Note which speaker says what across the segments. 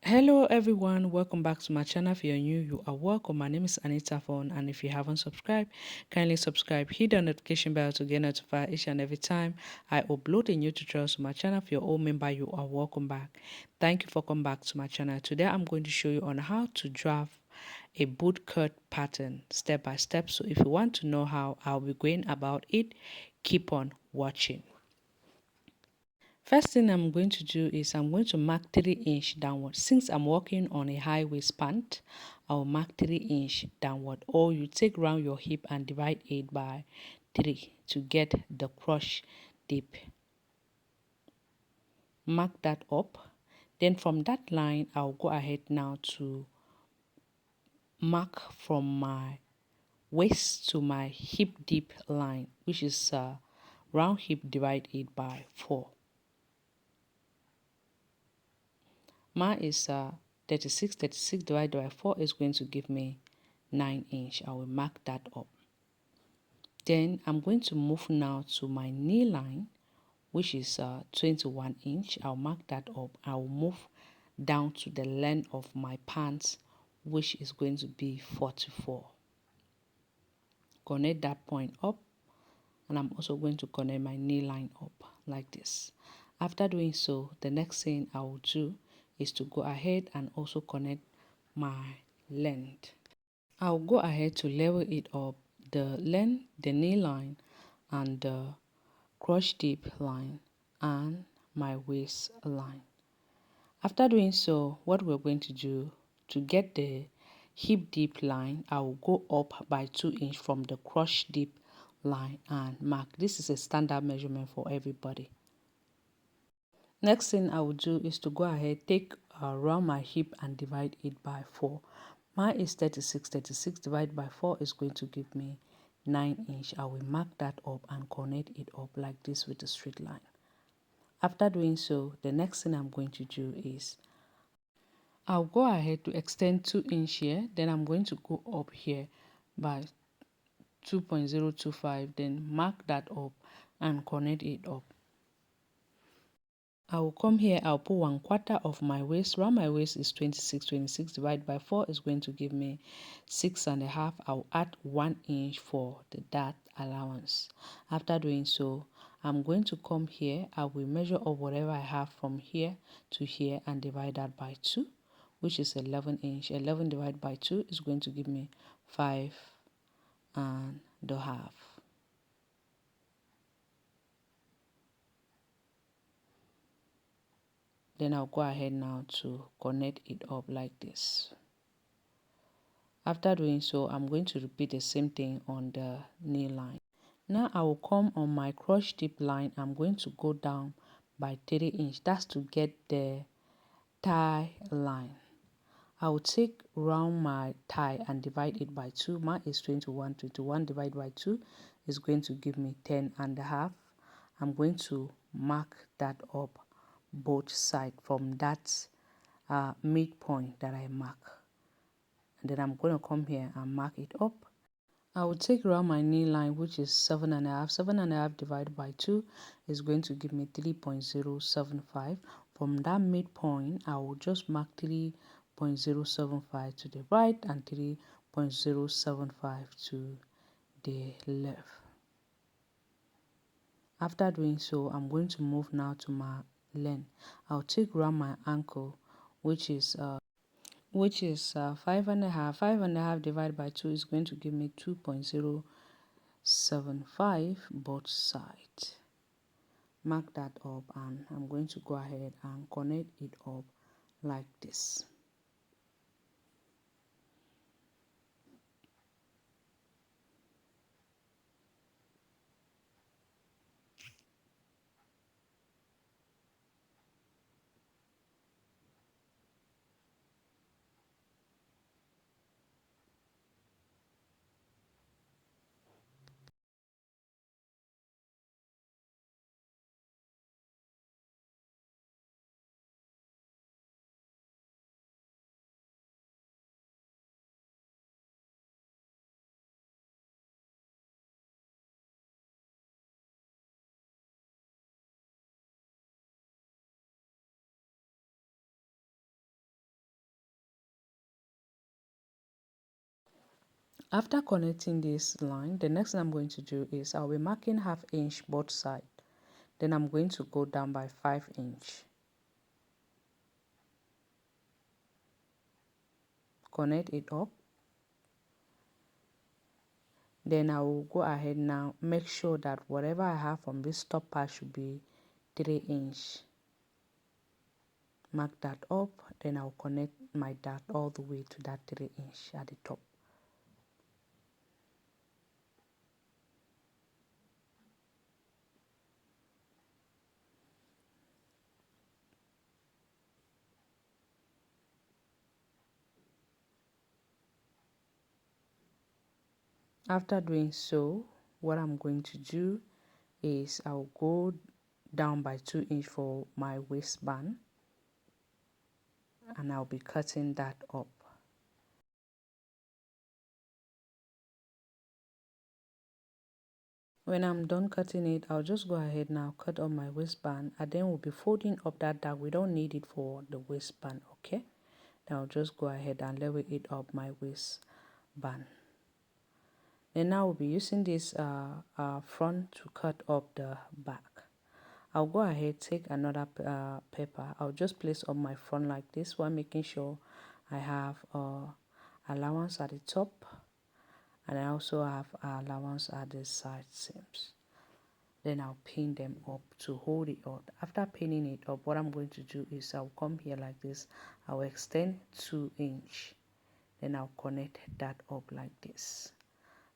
Speaker 1: Hello everyone, welcome back to my channel. If you're new, you are welcome. My name is Anita Phone, and if you haven't subscribed, kindly subscribe, hit the notification bell to get notified each and every time I upload a new tutorial to my channel. If you're old member, you are welcome back. Thank you for coming back to my channel. Today I'm going to show you on how to draft a boot cut pattern step by step. So if you want to know how I'll be going about it, keep on watching. First thing I'm going to do is I'm going to mark 3" downward. Since I'm working on a high waist pant, I'll mark 3" downward. Or you take round your hip and divide it by 3 to get the crush dip. Mark that up. Then from that line, I'll go ahead now to mark from my waist to my hip dip line, which is round hip divide it by 4. Mine is 36. 36 divided by 4 is going to give me 9". I will mark that up. Then I'm going to move now to my knee line, which is 21". I'll mark that up. I will move down to the length of my pants, which is going to be 44. Connect that point up, and I'm also going to connect my knee line up like this. After doing so, the next thing I will do is to go ahead and also connect my length. I'll go ahead to level it up, the length, the knee line, and the crush dip line, and my waist line. After doing so, what we're going to do to get the hip dip line, I will go up by 2" from the crush dip line and mark. This is a standard measurement for everybody. Next thing I will do is to go ahead, take around my hip and divide it by 4. Mine is 36. 36 divided by 4 is going to give me 9". I will mark that up and connect it up like this with a straight line. After doing so, the next thing I'm going to do is I'll go ahead to extend 2" here. Then I'm going to go up here by 2.025. Then mark that up and connect it up. I will come here, I'll put 1/4 of my waist. Round my waist is 26. 26 divided by 4 is going to give me 6.5. I'll add 1" for the dart allowance. After doing so, I'm going to come here. I will measure up whatever I have from here to here and divide that by 2, which is 11". 11 divided by 2 is going to give me 5.5. Then I'll go ahead now to connect it up like this. After doing so, I'm going to repeat the same thing on the knee line. Now I will come on my crush dip line. I'm going to go down by 3". That's to get the thigh line. I will take round my thigh and divide it by 2. Mine is 21. 21 divided by 2 is going to give me 10.5. I'm going to mark that up both sides from that midpoint that I mark. And then I'm going to come here and mark it up. I will take around my knee line, which is 7.5. 7.5 divided by 2 is going to give me 3.075. From that midpoint, I will just mark 3.075 to the right and 3.075 to the left. After doing so, I'm going to move now to my length. I'll take around my ankle, which is 5.5. 5.5 divided by 2 is going to give me 2.075 both sides. Mark that up, and I'm going to go ahead and connect it up like this. After connecting this line, the next thing I'm going to do is I'll be marking 1/2 inch both sides. Then I'm going to go down by 5 inch. Connect it up. Then I will go ahead now, make sure that whatever I have from this top part should be 3 inch. Mark that up, then I'll connect my dart all the way to that 3 inch at the top. After doing so, what I'm going to do is I'll go down by 2 inch for my waistband, and I'll be cutting that up. When I'm done cutting it, I'll just go ahead now, cut on my waistband, and then we'll be folding up that dart. We don't need it for the waistband, okay? Then I'll just go ahead and level it up my waistband. Then now we'll be using this front to cut up the back. I'll go ahead, take another paper. I'll just place on my front like this while making sure I have allowance at the top, and I also have allowance at the side seams. Then I'll pin them up to hold it up. After pinning it up, what I'm going to do is I'll come here like this. I'll extend 2 inch. Then I'll connect that up like this.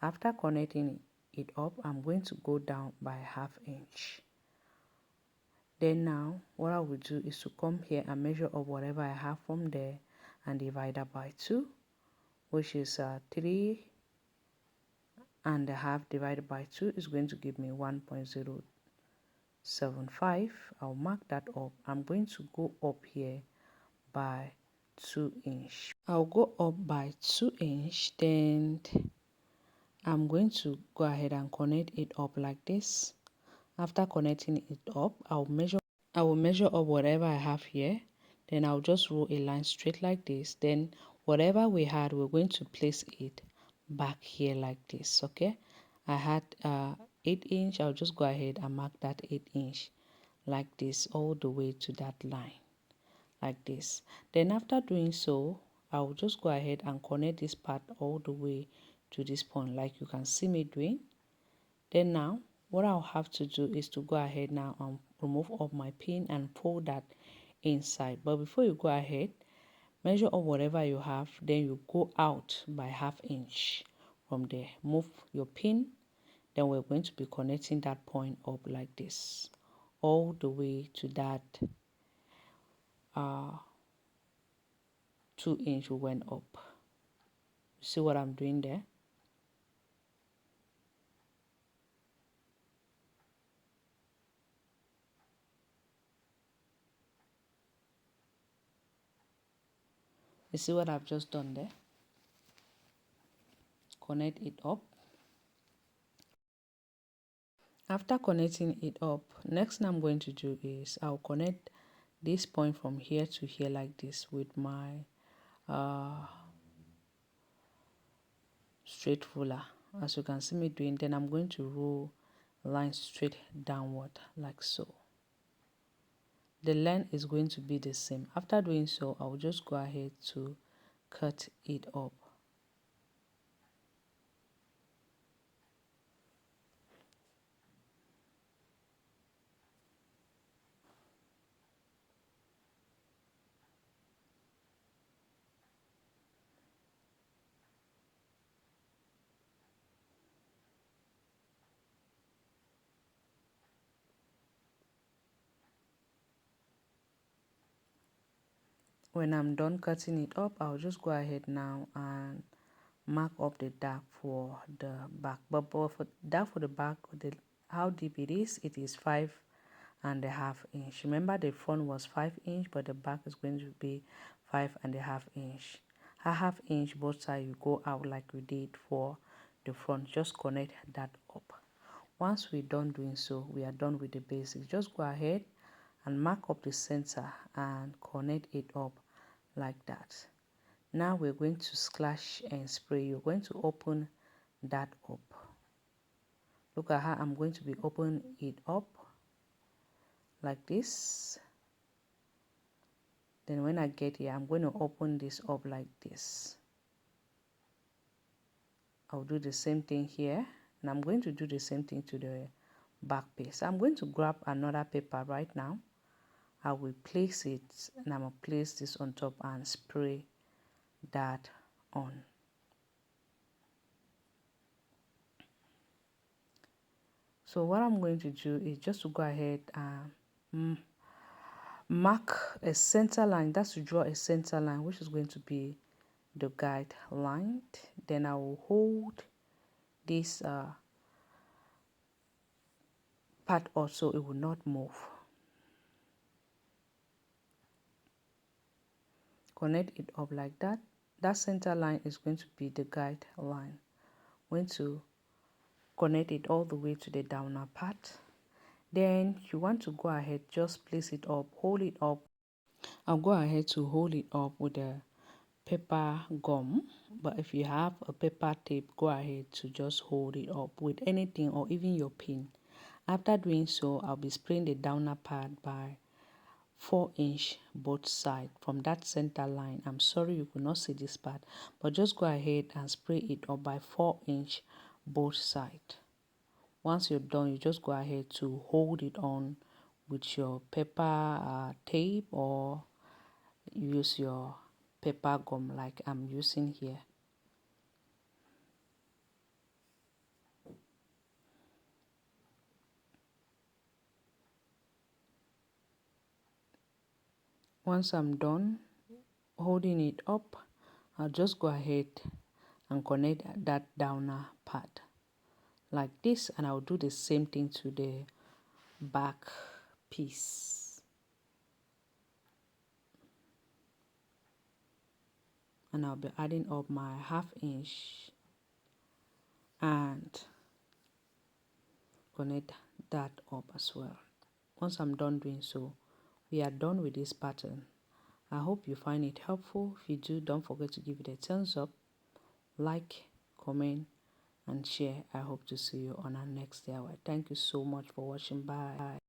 Speaker 1: After connecting it up, I'm going to go down by 1/2 inch. Then now, what I will do is to come here and measure up whatever I have from there and divide that by 2, which is 3.5 divided by 2 is going to give me 1.075. I'll mark that up. I'm going to go up here by 2 inch. I'll go up by 2 inch, then I'm going to go ahead and connect it up like this. After connecting it up, I will measure up whatever I have here. Then I'll just roll a line straight like this. Then whatever we had, we're going to place it back here like this, okay? I had 8 inch. I'll just go ahead and mark that 8 inch like this all the way to that line like this. Then after doing so, I'll just go ahead and connect this part all the way to this point like you can see me doing. Then now what I'll have to do is to go ahead now and remove all my pin and fold that inside. But before you go ahead, measure up whatever you have, then you go out by 1/2 inch from there. Move your pin, then we're going to be connecting that point up like this all the way to that 2 inch we went up. See what I'm doing there? You see what I've just done there? Connect it up. After connecting it up, next thing I'm going to do is I'll connect this point from here to here like this with my straight ruler, as you can see me doing. Then I'm going to roll line straight downward like so. The length is going to be the same. After doing so, I'll just go ahead to cut it up. When I'm done cutting it up, I'll just go ahead now and mark up the dart for the back. But for dart for the back, how deep it is 5.5 inch. Remember the front was 5 inch, but the back is going to be 5.5 inch. 1/2 inch both sides, you go out like we did for the front. Just connect that up. Once we're done doing so, we are done with the basics. Just go ahead and mark up the center and connect it up like that. Now we're going to splash and spray. You're going to open that up. Look at how I'm going to be opening it up like this. Then when I get here, I'm going to open this up like this. I'll do the same thing here, and I'm going to do the same thing to the back piece. I'm going to grab another paper right now. I will place it, and I'm going to place this on top and spray that on. So what I'm going to do is just to go ahead and mark a center line. That's to draw a center line, which is going to be the guide line. Then I will hold this part also, it will not move. Connect it up like that. That center line is going to be the guide line. I'm going to connect it all the way to the downer part. Then you want to go ahead, just place it up, hold it up. I'll go ahead to hold it up with a paper gum, but if you have a paper tape, go ahead to just hold it up with anything or even your pin. After doing so, I'll be spraying the downer part by 4" both sides from that center line. I'm sorry you could not see this part, but just go ahead and spray it up by 4" both sides. Once you're done, you just go ahead to hold it on with your paper tape, or use your paper gum like I'm using here. Once I'm done holding it up, I'll just go ahead and connect that downer part like this, and I'll do the same thing to the back piece. And I'll be adding up my 1/2" and connect that up as well. Once I'm done doing so, we are done with this pattern. I hope you find it helpful. If you do, don't forget to give it a thumbs up, like, comment, and share. I hope to see you on our next DIY. Thank you so much for watching. Bye.